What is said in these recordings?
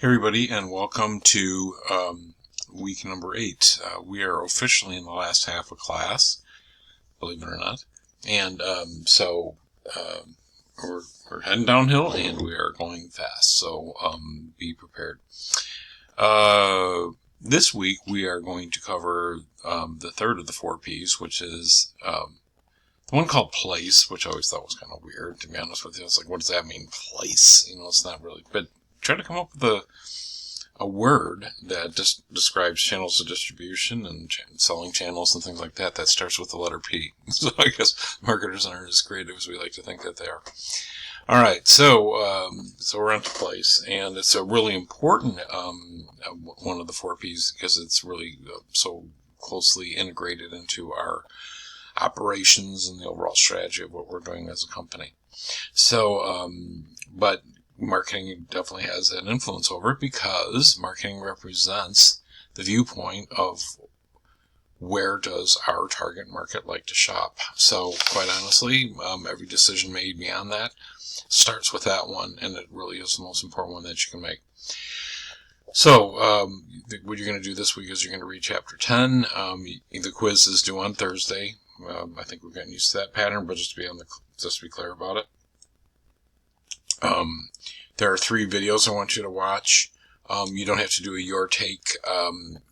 Hey everybody, and welcome to week number 8. We are officially in the last half of class, believe it or not, and so we're heading downhill, and we are going fast. So be prepared. This week we are going to cover the third of the 4 Ps, which is the one called place, which I always thought was kind of weird, to be honest with you. It's like, what does that mean, place? It's not really, but try to come up with a word that just describes channels of distribution and selling channels and things like that starts with the letter P. So I guess marketers aren't as creative as we like to think that they are. All right, so we're on to place, and it's a really important one of the 4 Ps because it's really so closely integrated into our operations and the overall strategy of what we're doing as a company. So, but marketing definitely has an influence over it because marketing represents the viewpoint of where does our target market like to shop. So quite honestly, every decision made beyond that starts with that one, and it really is the most important one that you can make. So what you're going to do this week is you're going to read chapter 10. The quiz is due on Thursday. I think we're getting used to that pattern, but just to be clear about it. There are 3 videos I want you to watch. You don't have to do a your take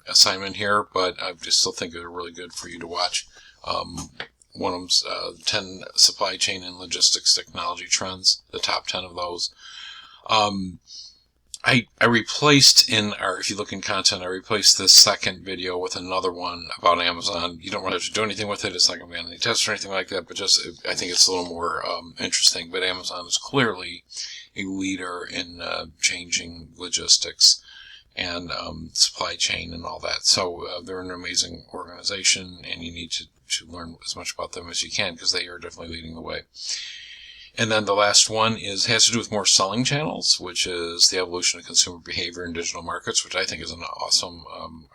assignment here, but I just still think they're really good for you to watch. One of them's 10 supply chain and logistics technology trends, the top 10 of those. I replaced if you look in content, I replaced this second video with another one about Amazon. You don't really have to do anything with it. It's not going to be on any test or anything like that, but I think it's a little more interesting. But Amazon is clearly a leader in changing logistics and supply chain and all that. So they're an amazing organization, and you need to learn as much about them as you can because they are definitely leading the way. And then the last one has to do with more selling channels, which is the evolution of consumer behavior in digital markets, which I think is an awesome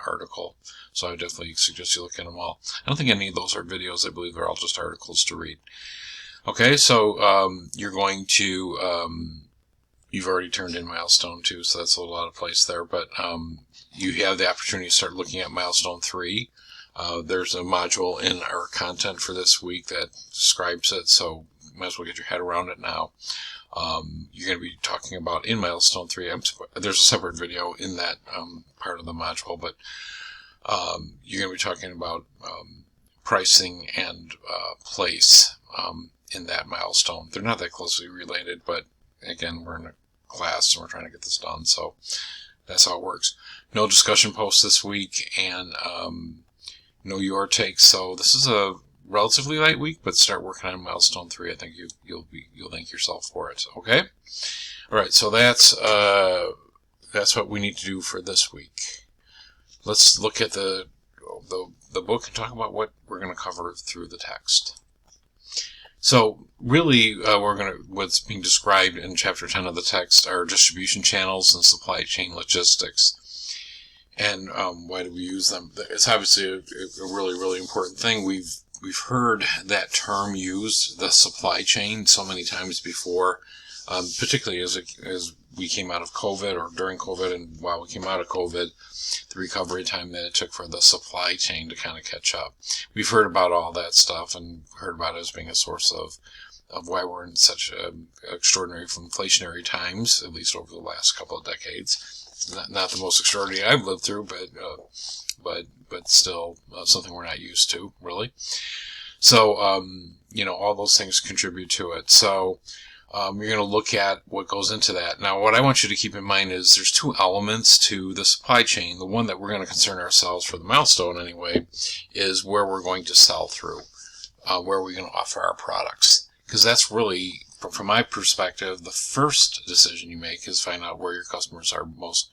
article. So I would definitely suggest you look at them all. I don't think any of those are videos. I believe they're all just articles to read. Okay, so you're going to, you've already turned in milestone 2, so that's a little out of place there, but you have the opportunity to start looking at milestone 3. There's a module in our content for this week that describes it, so you might as well get your head around it now. You're going to be talking about in milestone 3. There's a separate video in that part of the module, but you're going to be talking about pricing and place in that milestone. They're not that closely related, but again, we're in a class and we're trying to get this done, so that's how it works. No discussion posts this week, and no your takes. So this is a relatively light week, but start working on milestone 3. I think you'll thank yourself for it. Okay. All right. So that's what we need to do for this week. Let's look at the book and talk about what we're going to cover through the text. So really, what's being described in chapter 10 of the text are distribution channels and supply chain logistics. And why do we use them? It's obviously a really, really important thing. We've heard that term used, the supply chain, so many times before, particularly as we came out of COVID or during COVID, and while we came out of COVID, the recovery time that it took for the supply chain to kind of catch up. We've heard about all that stuff and heard about it as being a source of why we're in such extraordinary inflationary times, at least over the last couple of decades. Not the most extraordinary I've lived through, but still something we're not used to, really. So, all those things contribute to it. So, you're going to look at what goes into that. Now, what I want you to keep in mind is there's 2 elements to the supply chain. The one that we're going to concern ourselves for the milestone anyway is where we're going to sell through, where we're going to offer our products. Because that's really, from my perspective, the first decision you make is find out where your customers are most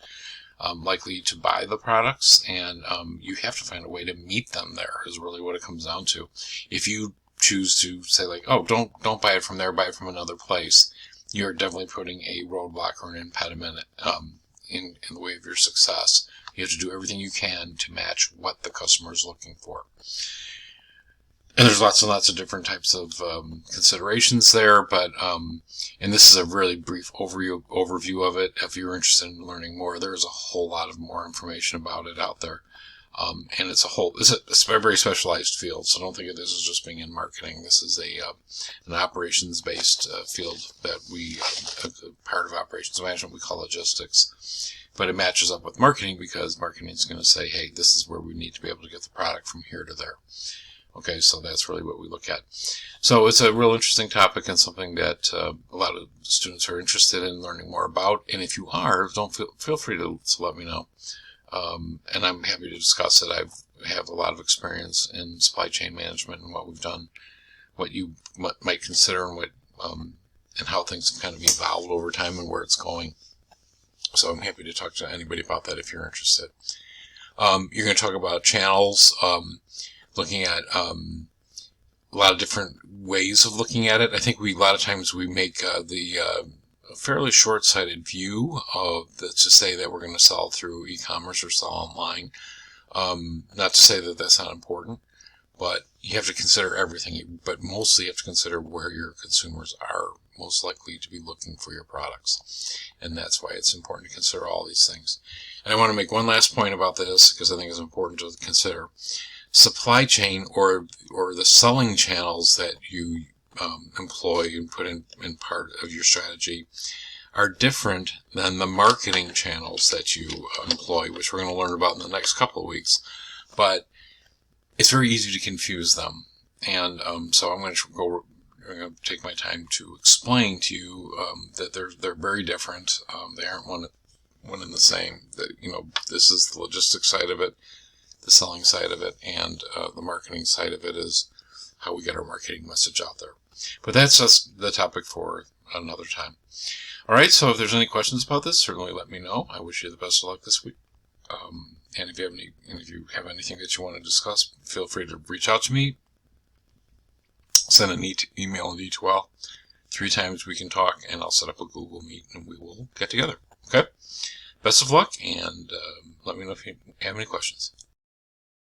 likely to buy the products, and you have to find a way to meet them there is really what it comes down to. If you choose to say like, oh, don't buy it from there, buy it from another place, you're definitely putting a roadblock or an impediment in the way of your success. You have to do everything you can to match what the customer is looking for. And there's lots and lots of different types of considerations there, but and this is a really brief overview of it. If you're interested in learning more, there's a whole lot of more information about it out there. And it's a very specialized field, so don't think of this as just being in marketing. This is an operations-based field that part of operations management we call logistics. But it matches up with marketing because marketing is going to say, hey, this is where we need to be able to get the product from here to there. Okay, so that's really what we look at. So it's a real interesting topic and something that a lot of students are interested in learning more about. And if you are, don't feel free to let me know. And I'm happy to discuss it. I have a lot of experience in supply chain management and what we've done, what you might consider, and and how things have kind of evolved over time and where it's going. So I'm happy to talk to anybody about that if you're interested. You're going to talk about channels, looking at a lot of different ways of looking at it. I think a lot of times we make a fairly short-sighted view of to say that we're going to sell through e-commerce or sell online. Not to say that that's not important, but you have to consider everything. But mostly you have to consider where your consumers are most likely to be looking for your products. And that's why it's important to consider all these things. And I want to make one last point about this because I think it's important to consider. Supply chain or the selling channels that you employ and put in part of your strategy are different than the marketing channels that you employ, which we're going to learn about in the next couple of weeks. But it's very easy to confuse them. And so I'm going to take my time to explain to you that they're very different. They aren't one and the same. This is the logistics side of it, the selling side of it, and the marketing side of it is how we get our marketing message out there. But that's just the topic for another time. All right, so if there's any questions about this, certainly let me know. I wish you the best of luck this week. And if you have anything that you want to discuss, feel free to reach out to me. Send an email in D2L. 3 times we can talk, and I'll set up a Google Meet, and we will get together. Okay? Best of luck, and let me know if you have any questions.